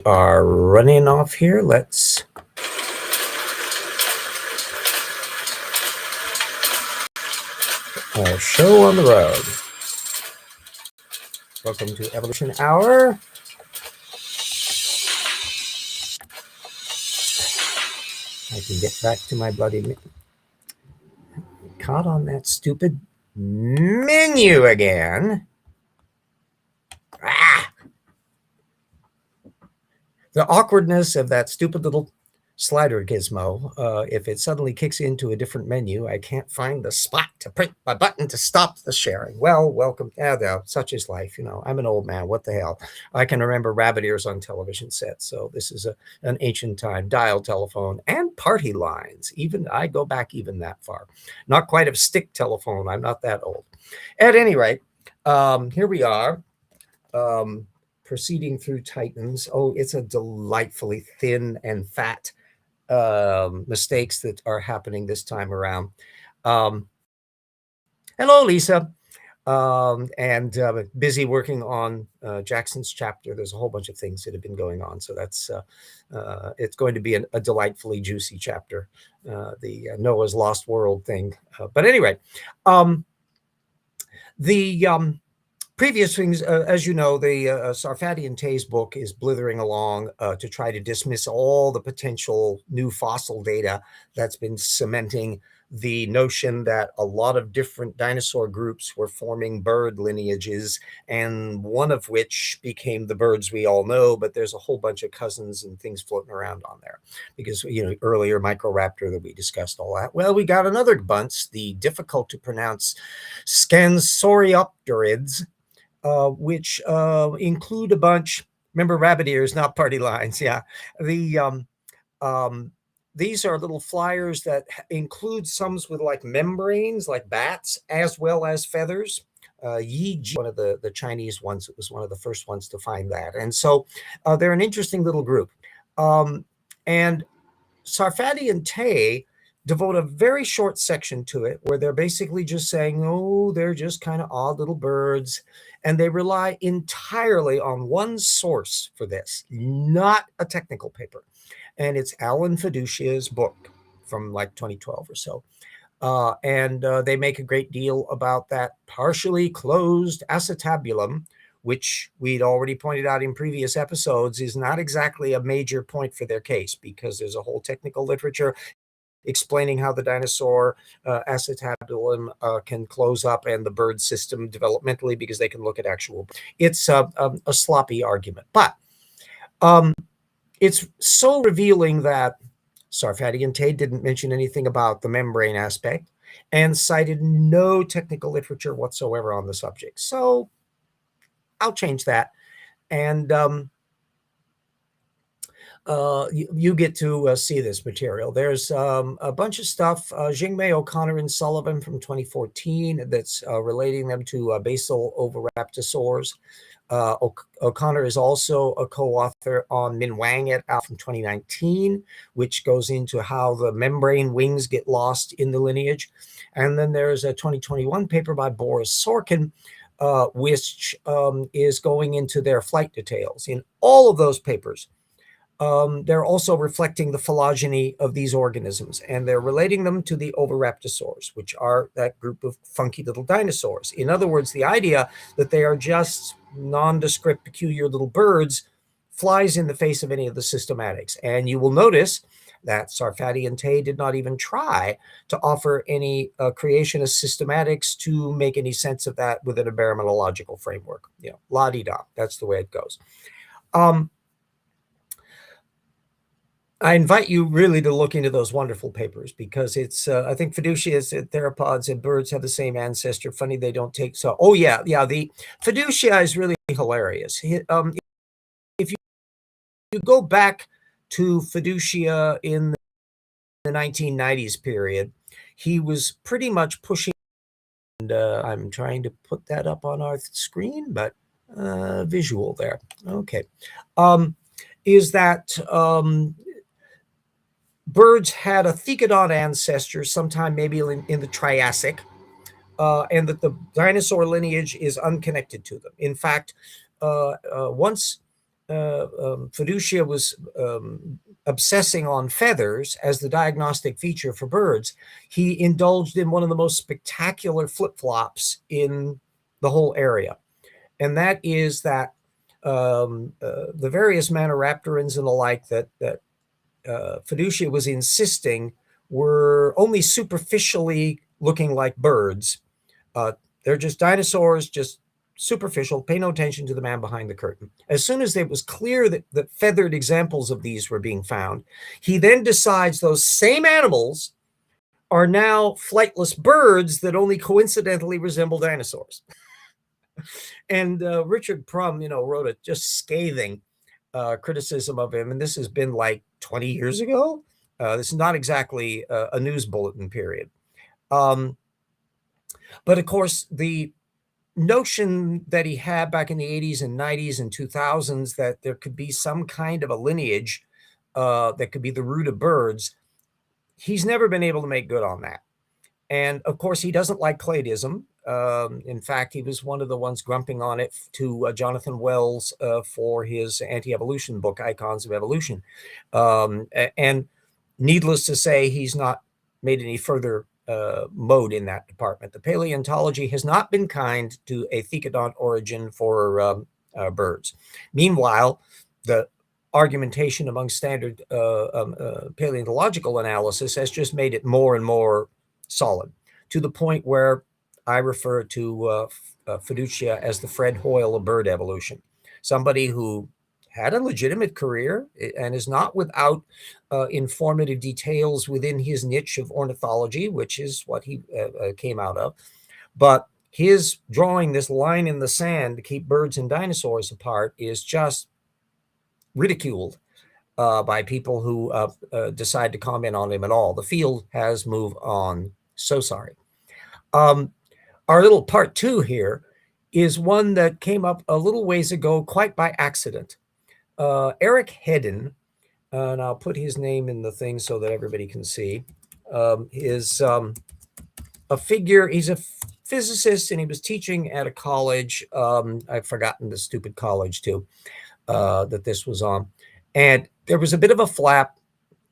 Are running off here. Let's our show on the road. Welcome to Evolution Hour. I can get back to my bloody caught on that stupid menu again. Ah! The awkwardness of that stupid little slider gizmo. If it suddenly kicks into a different menu, I can't find the spot to print my button to stop the sharing. Well, welcome. No, such is life. You know, I'm an old man. What the hell? I can remember rabbit ears on television sets. So this is an ancient time. Dial telephone and party lines. Even I go back even that far. Not quite a stick telephone. I'm not that old. At any rate, here we are. Proceeding through Titans. Oh, it's a delightfully thin and fat mistakes that are happening this time around. Hello, Lisa. And busy working on Jackson's chapter. There's a whole bunch of things that have been going on. So that's it's going to be a delightfully juicy chapter, the Noah's Lost World thing. But anyway, the previous things, as you know, the Sarfati Tay's book is blithering along to try to dismiss all the potential new fossil data that's been cementing the notion that a lot of different dinosaur groups were forming bird lineages, and one of which became the birds we all know, but there's a whole bunch of cousins and things floating around on there. Because, you know, earlier Microraptor that we discussed all that. Well, we got another bunch, the difficult to pronounce Scansoriopterids, which include a bunch. Remember, rabbit ears, not party lines. Yeah, these are little flyers that include some with like membranes, like bats, as well as feathers. Yi Ji, one of the Chinese ones, it was one of the first ones to find that, and so they're an interesting little group. And Sarfati and Tay devote a very short section to it where they're basically just saying, oh, they're just kind of odd little birds. And they rely entirely on one source for this, not a technical paper. And it's Alan Feduccia's book from like 2012 or so. And they make a great deal about that partially closed acetabulum, which we'd already pointed out in previous episodes is not exactly a major point for their case, because there's a whole technical literature explaining how the dinosaur acetabulum can close up and the bird system developmentally, because they can look at actual. It's a sloppy argument, but it's so revealing that Sarfati and Tay didn't mention anything about the membrane aspect and cited no technical literature whatsoever on the subject. So I'll change that. And you get to see this material. There's a bunch of stuff, Jingmei, O'Connor, and Sullivan from 2014 that's relating them to basal oviraptorosaurs. O'Connor is also a co-author on Min Wang et al. From 2019, which goes into how the membrane wings get lost in the lineage. And then there's a 2021 paper by Boris Sorkin, which is going into their flight details. In all of those papers, they're also reflecting the phylogeny of these organisms, and they're relating them to the oviraptorosaurs, which are that group of funky little dinosaurs. In other words, the idea that they are just nondescript, peculiar little birds flies in the face of any of the systematics. And you will notice that Sarfati and Tay did not even try to offer any creationist systematics to make any sense of that within a baromenological framework. You know, la-di-da, that's the way it goes. I invite you really to look into those wonderful papers, because it's, I think Feduccia's theropods and birds have the same ancestor. Funny they don't take so. Oh, yeah. The Feduccia is really hilarious. If you go back to Feduccia in the 1990s period, he was pretty much pushing, and I'm trying to put that up on our screen, but visual there. Okay. Is that birds had a thecodont ancestor sometime maybe in the Triassic, and that the dinosaur lineage is unconnected to them. In fact, once Feduccia was obsessing on feathers as the diagnostic feature for birds, he indulged in one of the most spectacular flip-flops in the whole area. And that is that the various Maniraptorans and the like that Feduccia was insisting were only superficially looking like birds. They're just dinosaurs, just superficial. Pay no attention to the man behind the curtain. As soon as it was clear that feathered examples of these were being found, he then decides those same animals are now flightless birds that only coincidentally resemble dinosaurs. And Richard Prum, wrote a just scathing criticism of him, and this has been like 20 years ago. This is not exactly a news bulletin period. But of course, the notion that he had back in the 80s and 90s and 2000s that there could be some kind of a lineage that could be the root of birds, he's never been able to make good on that. And of course, he doesn't like cladeism. In fact, he was one of the ones grumping on it to Jonathan Wells for his anti-evolution book, Icons of Evolution. And needless to say, he's not made any further mode in that department. The paleontology has not been kind to a thecodont origin for birds. Meanwhile, the argumentation among standard paleontological analysis has just made it more and more solid, to the point where I refer to Feduccia as the Fred Hoyle of bird evolution, somebody who had a legitimate career and is not without informative details within his niche of ornithology, which is what he came out of. But his drawing this line in the sand to keep birds and dinosaurs apart is just ridiculed by people who decide to comment on him at all. The field has moved on. So sorry. Our little part two here is one that came up a little ways ago, quite by accident. Eric Hedin, and I'll put his name in the thing so that everybody can see, is a figure. He's a physicist, and he was teaching at a college. I've forgotten the stupid college too that this was on. And there was a bit of a flap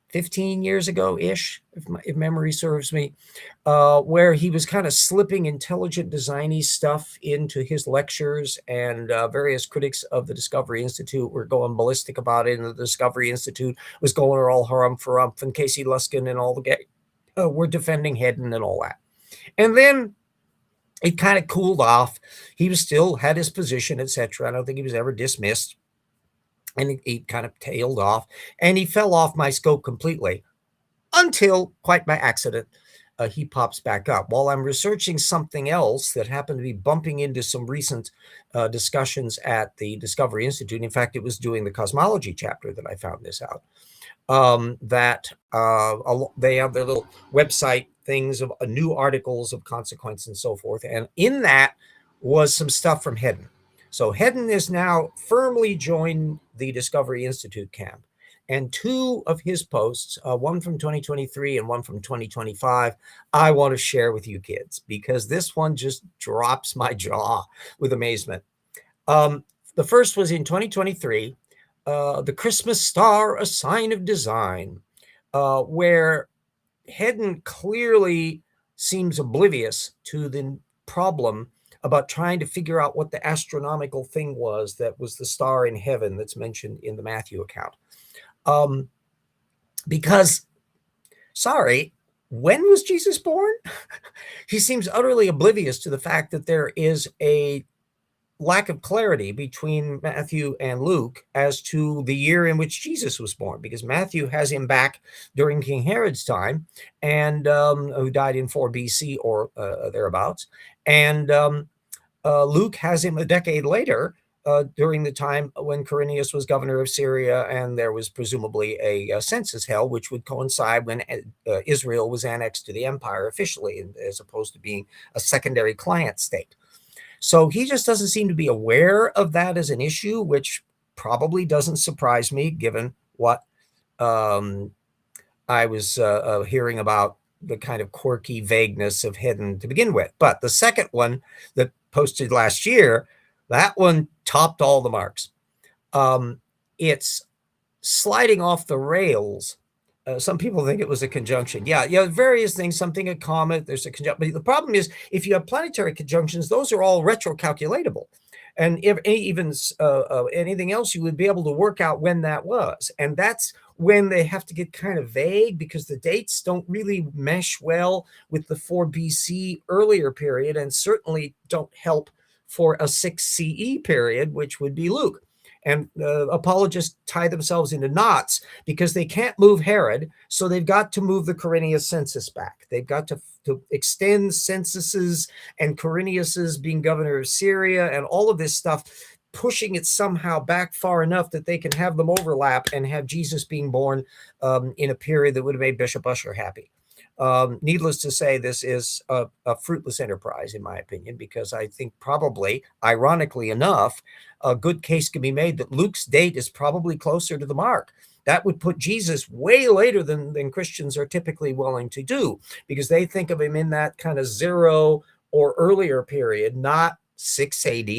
15 years ago-ish, if memory serves me, where he was kind of slipping intelligent designy stuff into his lectures, and various critics of the Discovery Institute were going ballistic about it, and the Discovery Institute was going all harumph-harumph, and Casey Luskin and all the guys were defending Hedin and all that. And then it kind of cooled off. He still had his position, etc. I don't think he was ever dismissed. And he kind of tailed off, and he fell off my scope completely until, quite by accident, he pops back up. While I'm researching something else that happened to be bumping into some recent discussions at the Discovery Institute. In fact, it was doing the cosmology chapter that I found this out. They have their little website things of new articles of consequence and so forth. And in that was some stuff from Hedin. So Hedin is now firmly joined the Discovery Institute camp. And two of his posts, one from 2023 and one from 2025, I want to share with you kids, because this one just drops my jaw with amazement. The first was in 2023, The Christmas Star, A Sign of Design, where Hedin clearly seems oblivious to the problem about trying to figure out what the astronomical thing was that was the star in heaven that's mentioned in the Matthew account. Because, sorry, when was Jesus born? He seems utterly oblivious to the fact that there is a lack of clarity between Matthew and Luke as to the year in which Jesus was born, because Matthew has him back during King Herod's time, and who died in 4 BC or thereabouts. And Luke has him a decade later, during the time when Quirinius was governor of Syria, and there was presumably a census held, which would coincide when Israel was annexed to the empire officially, as opposed to being a secondary client state. So he just doesn't seem to be aware of that as an issue, which probably doesn't surprise me, given what I was hearing about the kind of quirky vagueness of Hedin to begin with. But the second one that posted last year, that one topped all the marks. it's sliding off the rails. Some people think it was a conjunction. Yeah, various things. Something a comet. There's a conjunction. But the problem is, if you have planetary conjunctions, those are all retrocalculatable, and if even anything else, you would be able to work out when that was. And that's when they have to get kind of vague because the dates don't really mesh well with the 4 BC earlier period, and certainly don't help for a 6 CE period, which would be Luke. And apologists tie themselves into knots because they can't move Herod, so they've got to move the Quirinius census back. They've got to extend censuses and Quirinius's being governor of Syria and all of this stuff, pushing it somehow back far enough that they can have them overlap and have Jesus being born in a period that would have made Bishop Ussher happy. Needless to say, this is a fruitless enterprise, in my opinion, because I think probably, ironically enough, a good case can be made that Luke's date is probably closer to the mark. That would put Jesus way later than Christians are typically willing to do, because they think of him in that kind of 0 or earlier period, not 6 AD,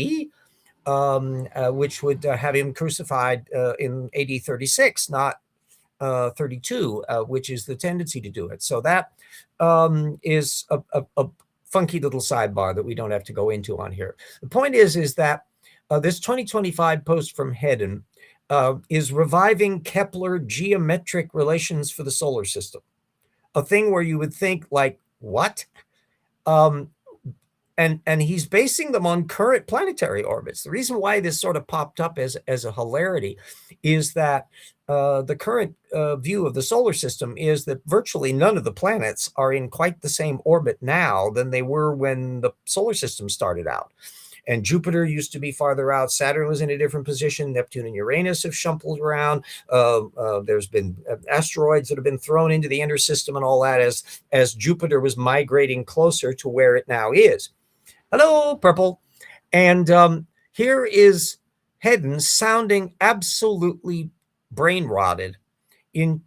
which would have him crucified in AD 36, not 32, which is the tendency to do it. So that is a funky little sidebar that we don't have to go into on here. The point is that this 2025 post from Hedin is reviving Kepler geometric relations for the solar system, a thing where you would think like, what? And he's basing them on current planetary orbits. The reason why this sort of popped up as a hilarity is that the current view of the solar system is that virtually none of the planets are in quite the same orbit now than they were when the solar system started out. And Jupiter used to be farther out. Saturn was in a different position. Neptune and Uranus have shuffled around. There's been asteroids that have been thrown into the inner system and all that as Jupiter was migrating closer to where it now is. Hello, Purple. And here is Hedin sounding absolutely brain rotted in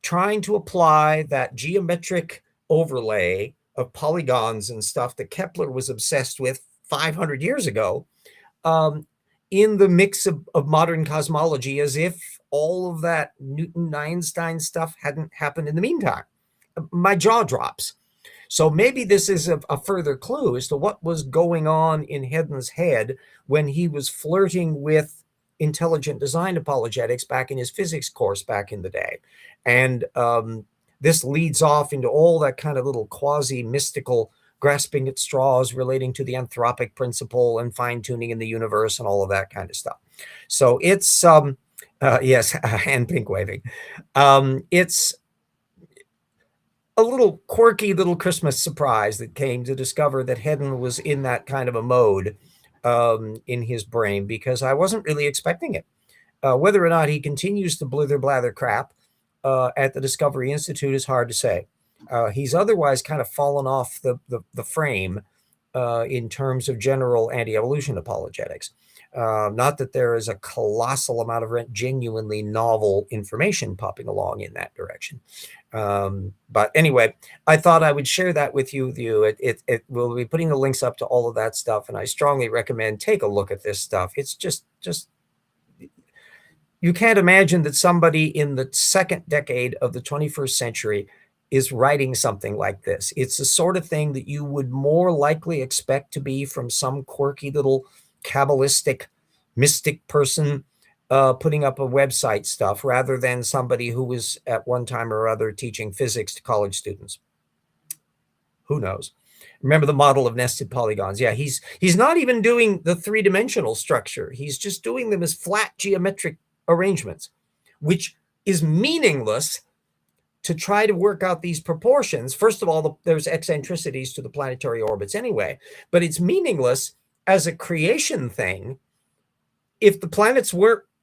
trying to apply that geometric overlay of polygons and stuff that Kepler was obsessed with 500 years ago in the mix of modern cosmology, as if all of that Newton-Einstein stuff hadn't happened in the meantime. My jaw drops. So maybe this is a further clue as to what was going on in Hedin's head when he was flirting with intelligent design apologetics back in his physics course back in the day. And this leads off into all that kind of little quasi-mystical grasping at straws relating to the anthropic principle and fine-tuning in the universe and all of that kind of stuff. So it's, yes, and pink waving. It's a little quirky little Christmas surprise that came to discover that Hedin was in that kind of a mode in his brain, because I wasn't really expecting it. Whether or not he continues to blither blather crap at the Discovery Institute is hard to say. He's otherwise kind of fallen off the frame in terms of general anti-evolution apologetics. Not that there is a colossal amount of genuinely novel information popping along in that direction. But anyway, I thought I would share that with you. It will be putting the links up to all of that stuff, and I strongly recommend take a look at this stuff. It's just you can't imagine that somebody in the second decade of the 21st century is writing something like this. It's the sort of thing that you would more likely expect to be from some quirky little Kabbalistic mystic person putting up a website stuff, rather than somebody who was at one time or other teaching physics to college students. Who knows? Remember the model of nested polygons. Yeah, he's not even doing the three-dimensional structure. He's just doing them as flat geometric arrangements, which is meaningless to try to work out these proportions. First of all, there's eccentricities to the planetary orbits anyway, but it's meaningless as a creation thing if the planets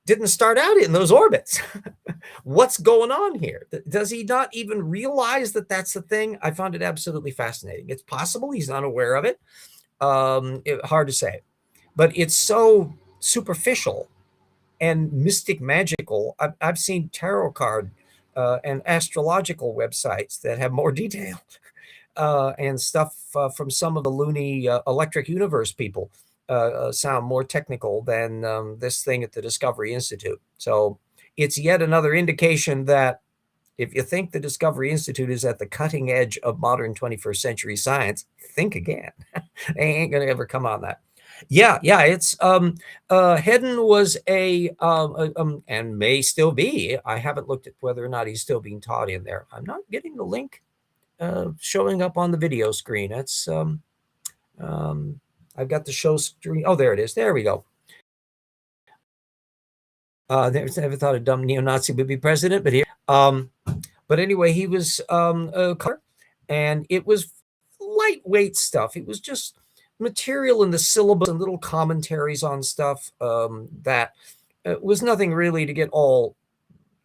didn't start out in those orbits. What's going on here? Does he not even realize that that's the thing? I found it absolutely fascinating. It's possible he's unaware of it. Hard to say, but it's so superficial and mystic magical. I've seen tarot card and astrological websites that have more detail and stuff from some of the loony electric universe people sound more technical than this thing at the Discovery Institute. So it's yet another indication that if you think the Discovery Institute is at the cutting edge of modern 21st century science, think again. They ain't going to ever come on that. Yeah, it's Hedin was and may still be. I haven't looked at whether or not he's still being taught in there. I'm not getting the link showing up on the video screen. That's I've got the show screen. Oh, there it is. There we go. Never thought a dumb neo-Nazi would be president, but here. But anyway, he was and it was lightweight stuff. It was just material in the syllabus and little commentaries on stuff that was nothing really to get all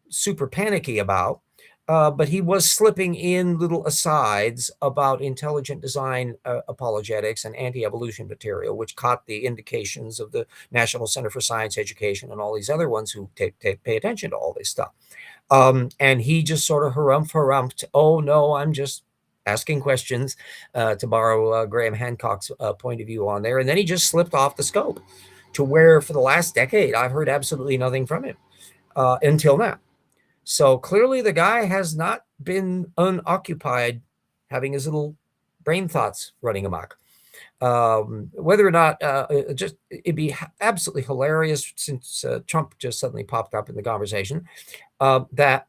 super panicky about. But he was slipping in little asides about intelligent design apologetics and anti-evolution material, which caught the indications of the National Center for Science Education and all these other ones who pay attention to all this stuff. And he just sort of harumphed, oh, no, I'm just asking questions, to borrow Graham Hancock's point of view on there. And then he just slipped off the scope to where for the last decade, I've heard absolutely nothing from him until now. So clearly the guy has not been unoccupied having his little brain thoughts running amok. Whether or not it'd be absolutely hilarious since Trump just suddenly popped up in the conversation, that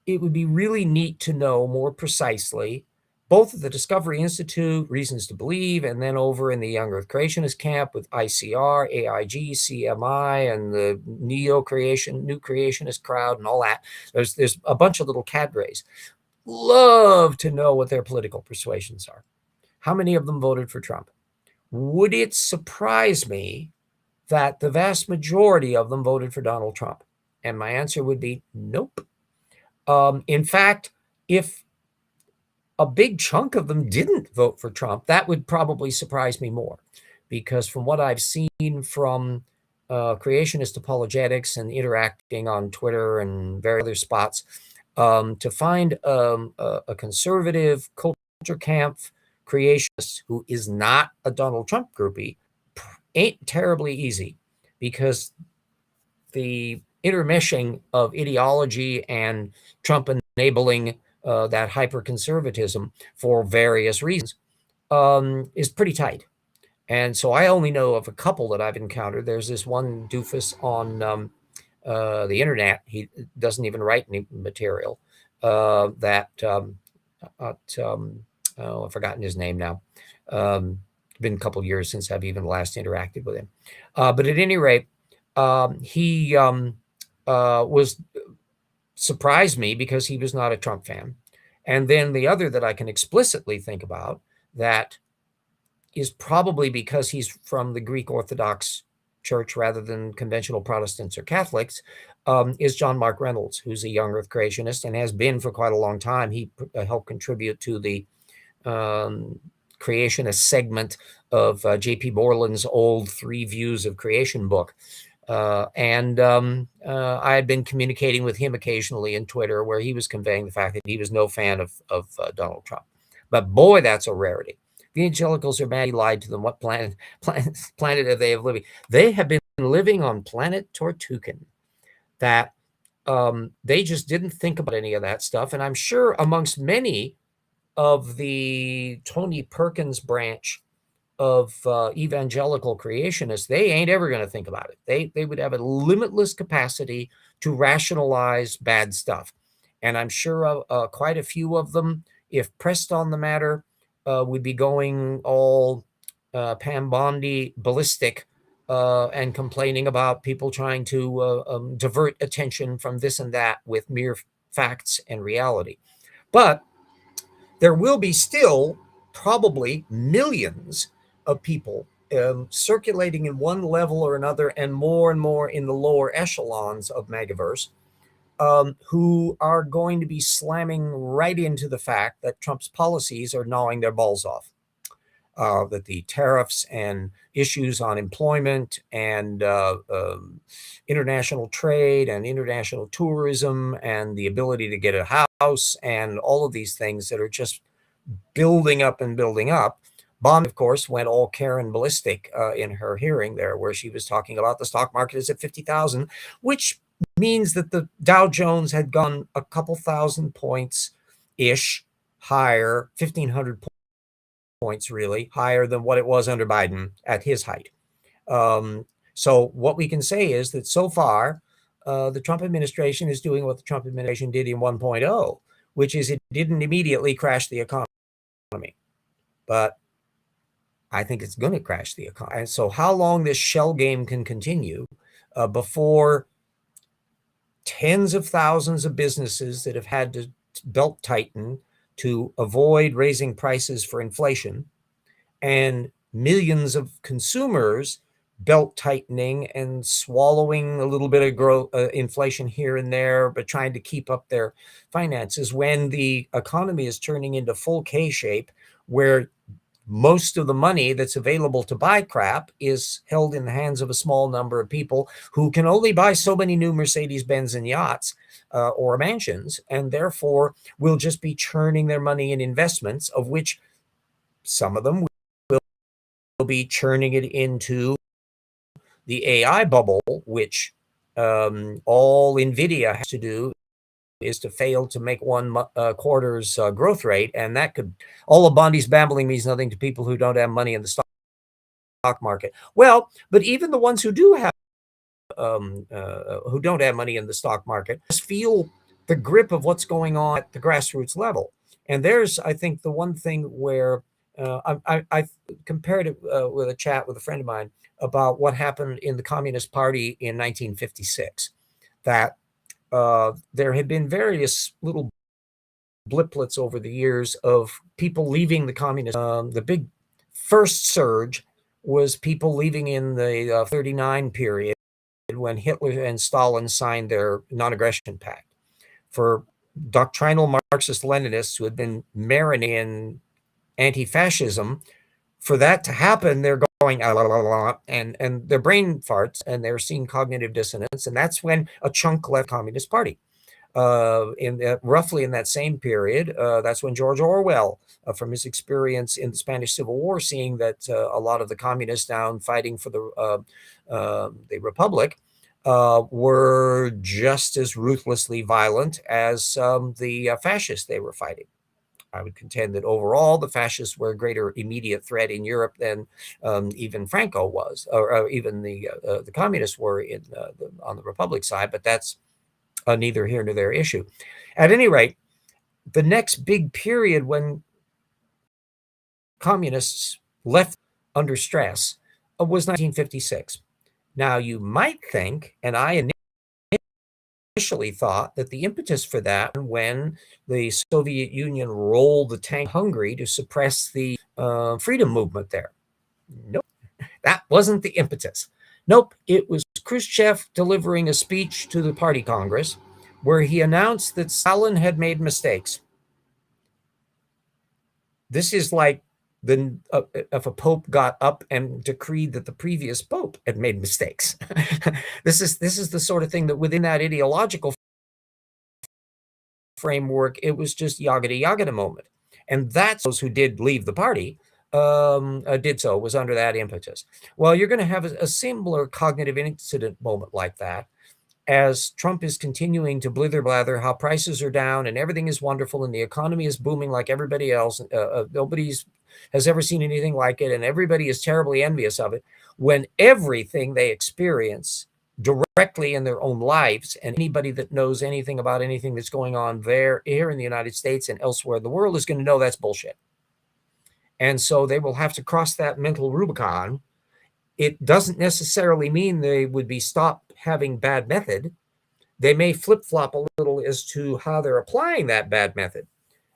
it would be really neat to know more precisely both at the Discovery Institute, Reasons to Believe, and then over in the Young Earth Creationist camp with ICR, AIG, CMI, and the New Creationist crowd and all that. There's a bunch of little cadres. Love to know what their political persuasions are. How many of them voted for Trump? Would it surprise me that the vast majority of them voted for Donald Trump? And my answer would be nope. In fact, if a big chunk of them didn't vote for Trump, that would probably surprise me more, because from what I've seen from creationist apologetics and interacting on Twitter and various other spots, to find a conservative culture camp creationist who is not a Donald Trump groupie ain't terribly easy, because the intermeshing of ideology and Trump enabling that hyper-conservatism for various reasons is pretty tight. And so I only know of a couple that I've encountered. There's this one doofus on the internet. He doesn't even write any material I've forgotten his name now. Been a couple years since I've even last interacted with him. But at any rate, he was surprised me because he was not a Trump fan. And then the other that I can explicitly think about that is probably because he's from the Greek Orthodox Church rather than conventional Protestants or Catholics, is John Mark Reynolds, who's a young Earth creationist and has been for quite a long time. He helped contribute to the creationist segment of J.P. Borland's old 3 Views of Creation book. And I had been communicating with him occasionally in Twitter, where he was conveying the fact that he was no fan of Donald Trump. But boy, that's a rarity. The evangelicals are mad he lied to them. What planet have they living? They have been living on planet Tortugan. That they just didn't think about any of that stuff. And I'm sure amongst many of the Tony Perkins branch of evangelical creationists, they ain't ever going to think about it. They would have a limitless capacity to rationalize bad stuff. And I'm sure quite a few of them, if pressed on the matter, would be going all Pam Bondi ballistic and complaining about people trying to divert attention from this and that with mere facts and reality. But there will be still probably millions of people circulating in one level or another, and more in the lower echelons of Megaverse, who are going to be slamming right into the fact that Trump's policies are gnawing their balls off. That the tariffs and issues on employment and international trade and international tourism and the ability to get a house and all of these things that are just building up, Bond, of course, went all Karen ballistic in her hearing there, where she was talking about the stock market is at 50,000, which means that the Dow Jones had gone a couple thousand points-ish higher, 1,500 points really, higher than what it was under Biden at his height. So what we can say is that so far, the Trump administration is doing what the Trump administration did in 1.0, which is it didn't immediately crash the economy. But I think it's going to crash the economy. And so how long this shell game can continue before tens of thousands of businesses that have had to belt tighten to avoid raising prices for inflation, and millions of consumers belt tightening and swallowing a little bit of inflation here and there, but trying to keep up their finances, when the economy is turning into full K-shape, where most of the money that's available to buy crap is held in the hands of a small number of people who can only buy so many new Mercedes-Benz and yachts or mansions, and therefore will just be churning their money in investments, of which some of them will be churning it into the AI bubble, which all NVIDIA has to do is to fail to make one quarter's growth rate, and that could, all of Bondi's babbling means nothing to people who don't have money in the stock market. Well, but even the ones who do have who don't have money in the stock market just feel the grip of what's going on at the grassroots level. And there's, I think, the one thing where I compared it with a chat with a friend of mine about what happened in the Communist Party in 1956, that there had been various little bliplets over the years of people leaving the communist. The big first surge was people leaving in the 39 period, when Hitler and Stalin signed their non-aggression pact. For doctrinal Marxist-Leninists who had been marinating in anti-fascism, for that to happen, they're going and their brain farts, and they're seeing cognitive dissonance, and that's when a chunk left the Communist Party. Roughly in that same period, that's when George Orwell, from his experience in the Spanish Civil War, seeing that a lot of the communists down fighting for the Republic were just as ruthlessly violent as the fascists they were fighting. I would contend that overall the fascists were a greater immediate threat in Europe than even Franco was, or even the communists were on the Republic side, but that's neither here nor there issue. At any rate, the next big period when communists left under stress was 1956. Now, you might think, and I initially thought, that the impetus for that, when the Soviet Union rolled the tank Hungary to suppress the freedom movement there. Nope, that wasn't the impetus. Nope, it was Khrushchev delivering a speech to the Party Congress where he announced that Stalin had made mistakes. This is like if a pope got up and decreed that the previous pope had made mistakes. This is the sort of thing that within that ideological framework, it was just yagada moment. And that's those who did leave the party did so, was under that impetus. Well, you're going to have a similar cognitive incident moment like that, as Trump is continuing to blither blather how prices are down and everything is wonderful and the economy is booming like everybody else. Nobody's has ever seen anything like it, and everybody is terribly envious of it, when everything they experience directly in their own lives, and anybody that knows anything about anything that's going on here in the United States and elsewhere in the world is going to know that's bullshit. And so they will have to cross that mental Rubicon. It doesn't necessarily mean they would be stopped having bad method. They may flip-flop a little as to how they're applying that bad method.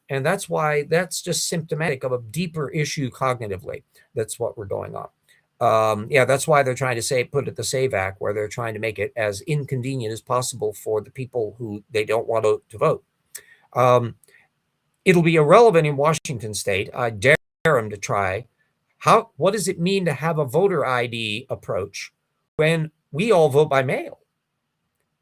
And that's why that's just symptomatic of a deeper issue cognitively. That's what we're going on. Yeah, that's why they're trying to put it the SAVE Act, where they're trying to make it as inconvenient as possible for the people who they don't want to vote. It'll be irrelevant in Washington state. I dare them to try. What does it mean to have a voter ID approach when we all vote by mail?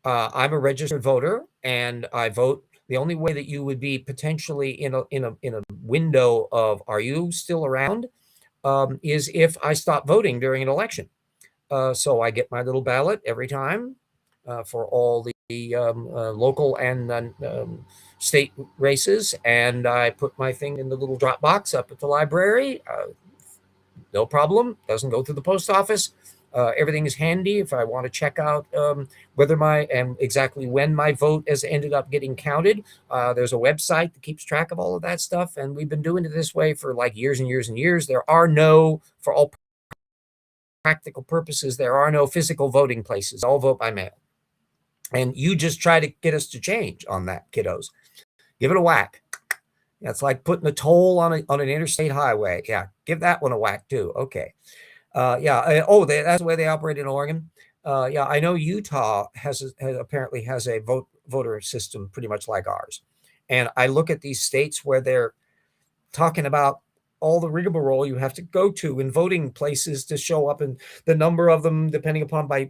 I'm a registered voter, and I vote. The only way that you would be potentially in a window of, are you still around? is if I stop voting during an election. So I get my little ballot every time for all the local and state races, and I put my thing in the little drop box up at the library. No problem. Doesn't go through the post office. Everything is handy if I want to check out whether and exactly when my vote has ended up getting counted. There's a website that keeps track of all of that stuff, and we've been doing it this way for like years and years and years. There are no, for all practical purposes, there are no physical voting places. All vote by mail. And you just try to get us to change on that, kiddos. Give it a whack. That's like putting a toll on an interstate highway. Yeah, give that one a whack too. Okay. That's the way they operate in Oregon. I know Utah apparently has a voter system pretty much like ours. And I look at these states where they're talking about all the rigmarole you have to go to in voting places to show up, and the number of them, depending upon by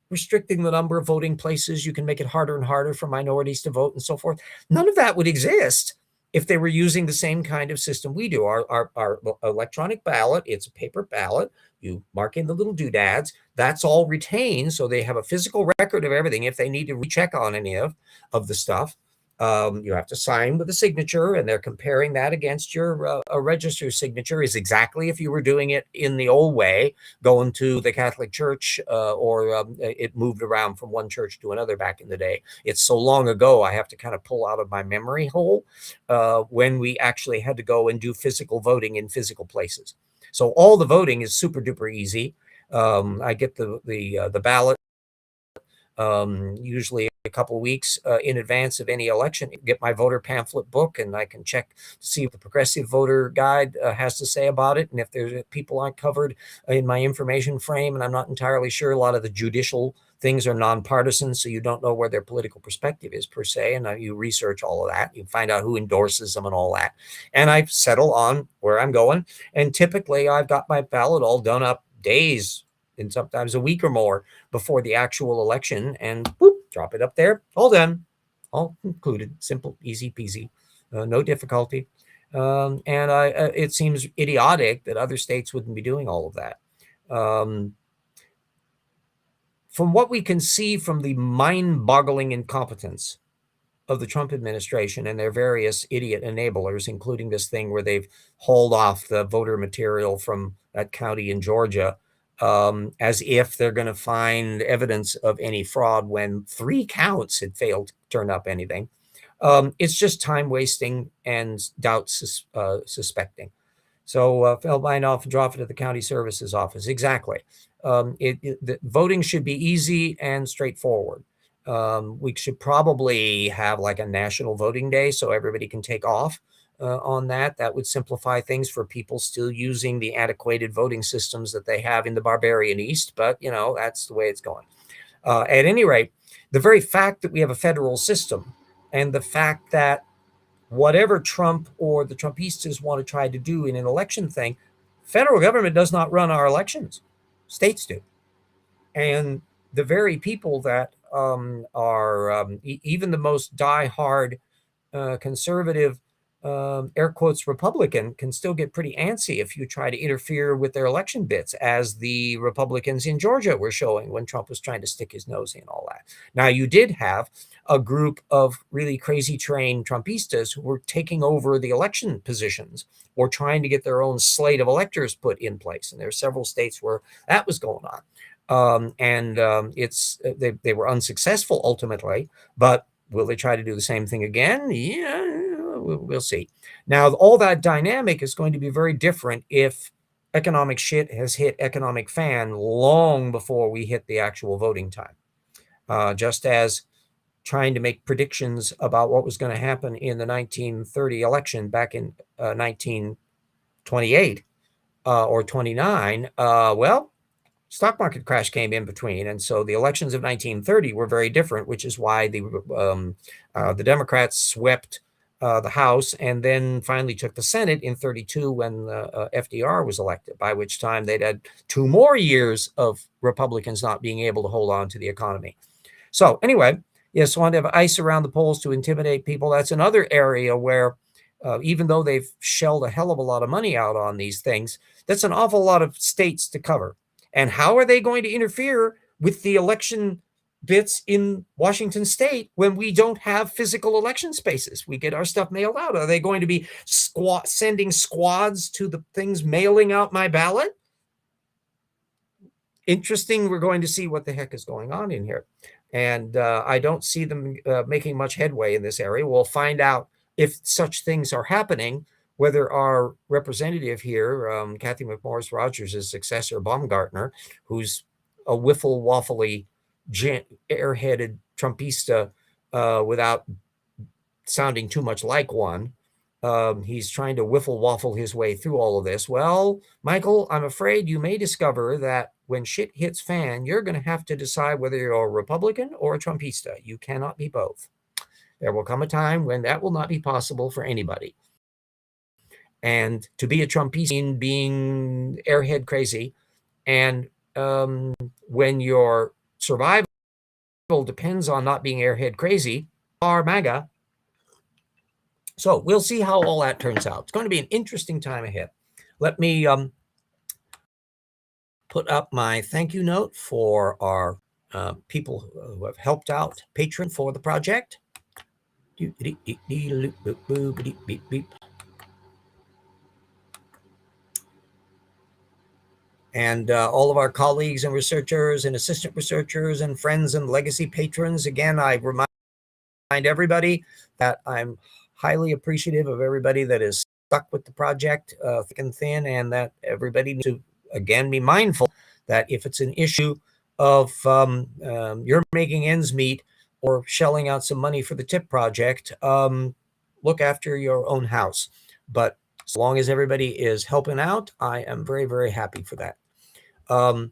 restricting the number of voting places, you can make it harder and harder for minorities to vote and so forth. None of that would exist if they were using the same kind of system we do. Our electronic ballot, it's a paper ballot. You mark in the little doodads. That's all retained, so they have a physical record of everything. If they need to recheck on any of the stuff, you have to sign with a signature, and they're comparing that against your register signature is exactly if you were doing it in the old way, going to the Catholic Church, or it moved around from one church to another back in the day. It's so long ago, I have to kind of pull out of my memory hole when we actually had to go and do physical voting in physical places. So all the voting is super duper easy. I get the ballot usually a couple of weeks in advance of any election. Get my voter pamphlet book, and I can check to see what the Progressive Voter Guide has to say about it. And if there's people aren't covered in my information frame, and I'm not entirely sure, a lot of the judicial things are nonpartisan, so you don't know where their political perspective is per se. And you research all of that. You find out who endorses them and all that. And I settle on where I'm going. And typically I've got my ballot all done up days and sometimes a week or more before the actual election, and whoop, drop it up there. All done, all concluded. Simple, easy peasy, no difficulty. It seems idiotic that other states wouldn't be doing all of that. From what we can see from the mind-boggling incompetence of the Trump administration and their various idiot enablers, including this thing where they've hauled off the voter material from that county in Georgia, as if they're going to find evidence of any fraud when 3 counts had failed to turn up anything. It's just time wasting and doubt suspecting. So fell mine off and drop it at the county services office. Exactly. The voting should be easy and straightforward. We should probably have like a national voting day so everybody can take off on that. That would simplify things for people still using the antiquated voting systems that they have in the barbarian East. But, that's the way it's going. At any rate, the very fact that we have a federal system, and the fact that whatever Trump or the Trumpistas want to try to do in an election thing, federal government does not run our elections. States do. And the very people that are even the most diehard conservative, air quotes, Republican can still get pretty antsy if you try to interfere with their election bits, as the Republicans in Georgia were showing when Trump was trying to stick his nose in all that. Now, you did have a group of really crazy trained Trumpistas who were taking over the election positions or trying to get their own slate of electors put in place. And there are several states where that was going on. They were unsuccessful ultimately, but will they try to do the same thing again? Yeah, we'll see. Now, all that dynamic is going to be very different if economic shit has hit economic fan long before we hit the actual voting time. Just as trying to make predictions about what was going to happen in the 1930 election back in 1928 or 29, stock market crash came in between. And so the elections of 1930 were very different, which is why the Democrats swept the House and then finally took the Senate in 32 when FDR was elected, by which time they'd had 2 more years of Republicans not being able to hold on to the economy. So anyway, yes, want to have ice around the polls to intimidate people. That's another area where even though they've shelled a hell of a lot of money out on these things, that's an awful lot of states to cover. And how are they going to interfere with the election bits in Washington state when we don't have physical election spaces? We get our stuff mailed out. Are they going to be sending squads to the things mailing out my ballot? Interesting. We're going to see what the heck is going on in here. And I don't see them making much headway in this area. We'll find out if such things are happening, whether our representative here, Kathy McMorris Rogers' successor, Baumgartner, who's a wiffle-waffly, airheaded Trumpista without sounding too much like one, he's trying to wiffle-waffle his way through all of this. Well, Michael, I'm afraid you may discover that when shit hits fan, you're going to have to decide whether you're a Republican or a Trumpista. You cannot be both. There will come a time when that will not be possible for anybody. And to be a Trumpista, being airhead crazy, and when your survival depends on not being airhead crazy, are MAGA. So we'll see how all that turns out. It's going to be an interesting time ahead. Let me put up my thank you note for our people who have helped out, patron for the project. And all of our colleagues and researchers and assistant researchers and friends and legacy patrons. Again, I remind everybody that I'm highly appreciative of everybody that is stuck with the project thick and thin, and that everybody needs to, again, be mindful that if it's an issue of you're making ends meet or shelling out some money for the TIP project, look after your own house. But as long as everybody is helping out, I am very, very happy for that. I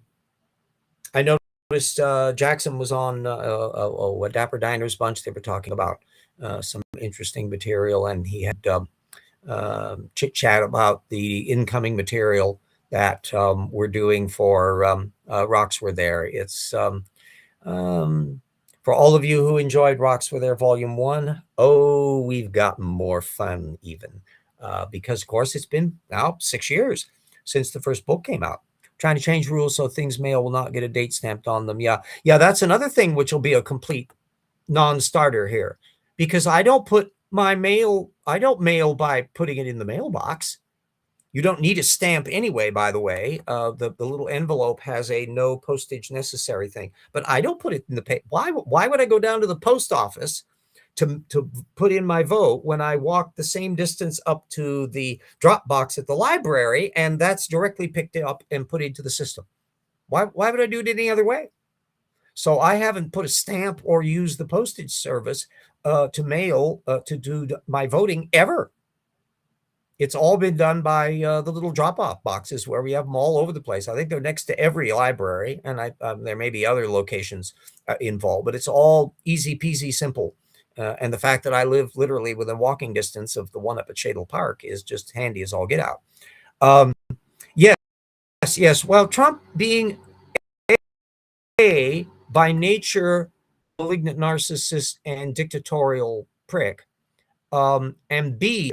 noticed Jackson was on a Dapper Diners bunch. They were talking about some interesting material, and he had chit-chat about the incoming material that we're doing for Rocks Were There. It's for all of you who enjoyed Rocks Were There Volume 1, oh, we've gotten more fun even. Because, of course, it's been now 6 years since the first book came out. Trying to change rules so things mail will not get a date stamped on them. Yeah, that's another thing which will be a complete non-starter here. Because I don't put my mail, I don't mail by putting it in the mailbox. You don't need a stamp anyway, by the way. The little envelope has a no postage necessary thing. But I don't put it in the why would I go down to the post office to put in my vote when I walk the same distance up to the drop box at the library, and that's directly picked up and put into the system? Why would I do it any other way? So I haven't put a stamp or used the postage service to mail to do my voting ever. It's all been done by the little drop-off boxes where we have them all over the place. I think they're next to every library, and there may be other locations involved, but it's all easy peasy simple. And the fact that I live literally within walking distance of the one up at Shadle Park is just handy as all get out. Yes. Well, Trump being A, by nature, malignant narcissist and dictatorial prick, and B,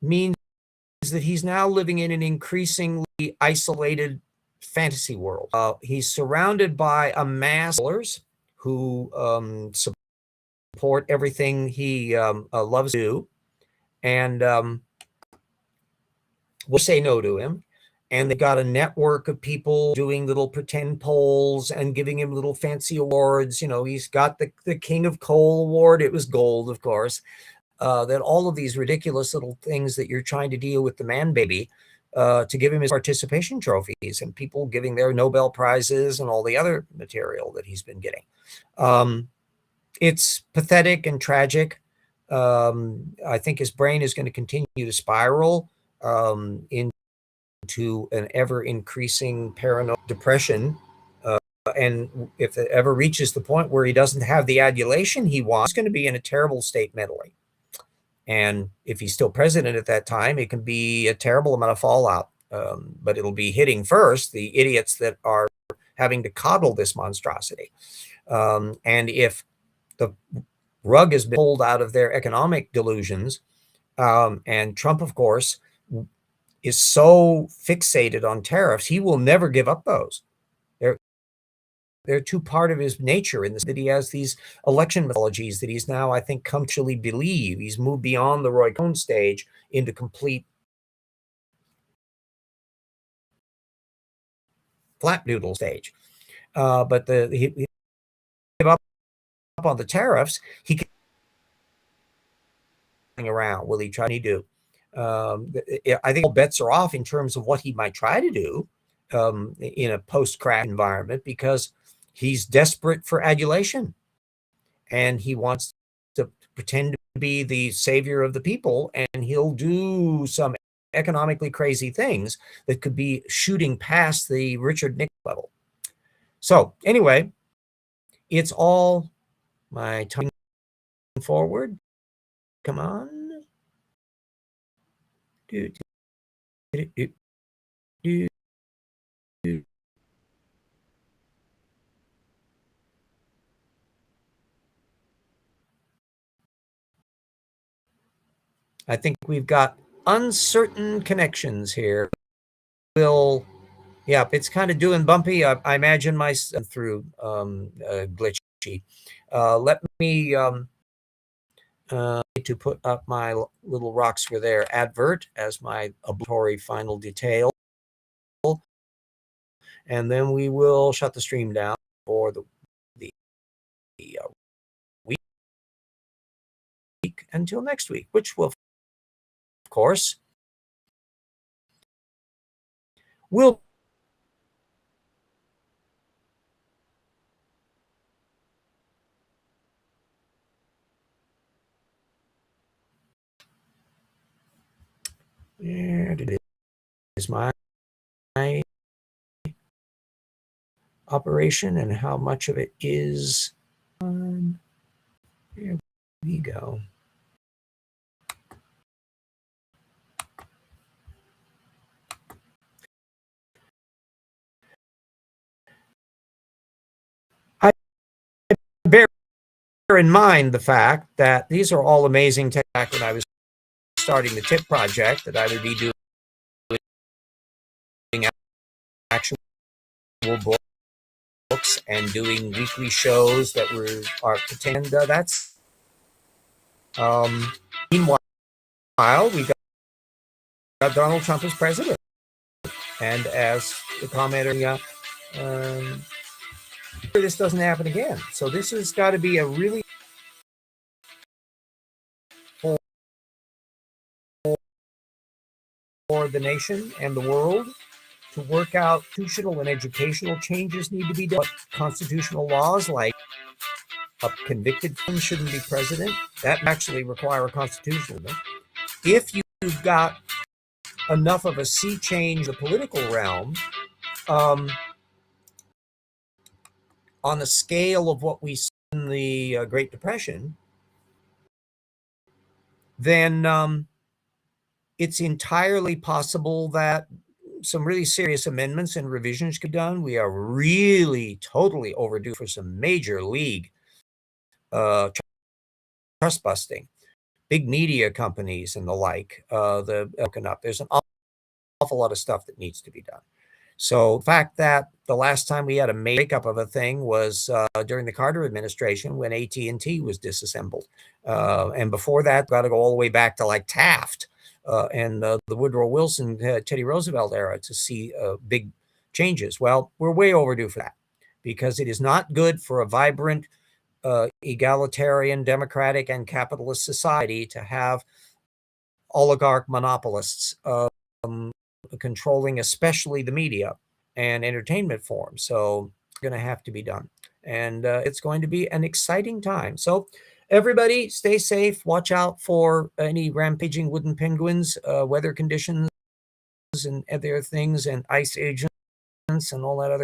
means that he's now living in an increasingly isolated fantasy world. He's surrounded by a mass of followers who support everything he loves to do, and will say no to him. And they've got a network of people doing little pretend polls and giving him little fancy awards. You know, he's got the King of Coal award. It was gold, of course. That all of these ridiculous little things that you're trying to deal with the man baby to give him his participation trophies, and people giving their Nobel Prizes and all the other material that he's been getting. It's pathetic and tragic. I think his brain is going to continue to spiral into an ever-increasing paranoid depression. And if it ever reaches the point where he doesn't have the adulation he wants, he's going to be in a terrible state mentally. And if he's still president at that time, it can be a terrible amount of fallout. But it'll be hitting first the idiots that are having to coddle this monstrosity. And if the rug has been pulled out of their economic delusions. And Trump, of course, is so fixated on tariffs, he will never give up those. They're too part of his nature in this, that he has these election mythologies that he's now, I think, come to believe. He's moved beyond the Roy Cohn stage into complete flapdoodle stage. But he gave up on the tariffs. He can around. Will he try to do? I think all bets are off in terms of what he might try to do in a post-crash environment, because he's desperate for adulation, and he wants to pretend to be the savior of the people, and he'll do some economically crazy things that could be shooting past the Richard Nixon level. So anyway, it's all my time forward. Come on. I think we've got uncertain connections here. Yeah, it's kind of doing bumpy. I imagine my through glitchy. Let me to put up my little rocks for their advert as my obligatory final detail, and then we will shut the stream down for the week until next week, which will, of course, will there it is, my operation, and how much of it is here we go. I bear in mind the fact that these are all amazing tech. When I was starting the TIP project, that I would be doing actual books and doing weekly shows that are pretend. That's meanwhile we got Donald Trump as president, and as the commenter, this doesn't happen again. So this has got to be a really for the nation and the world to work out. Constitutional and educational changes need to be done. Constitutional laws like a convicted felon shouldn't be president. That actually require a constitutional law. If you've got enough of a sea change in the political realm, on the scale of what we saw in the Great Depression, then it's entirely possible that some really serious amendments and revisions could be done. We are really totally overdue for some major league trust busting. Big media companies and the like, there's an awful lot of stuff that needs to be done. So the fact that the last time we had a breakup of a thing was during the Carter administration, when AT&T was disassembled. And before that, got to go all the way back to like Taft and the Woodrow Wilson, Teddy Roosevelt era to see big changes. Well, we're way overdue for that, because it is not good for a vibrant, egalitarian, democratic, and capitalist society to have oligarch monopolists controlling especially the media and entertainment forms. So it's going to have to be done, and it's going to be an exciting time. So everybody stay safe, watch out for any rampaging wooden penguins, weather conditions and other things, and ice agents and all that other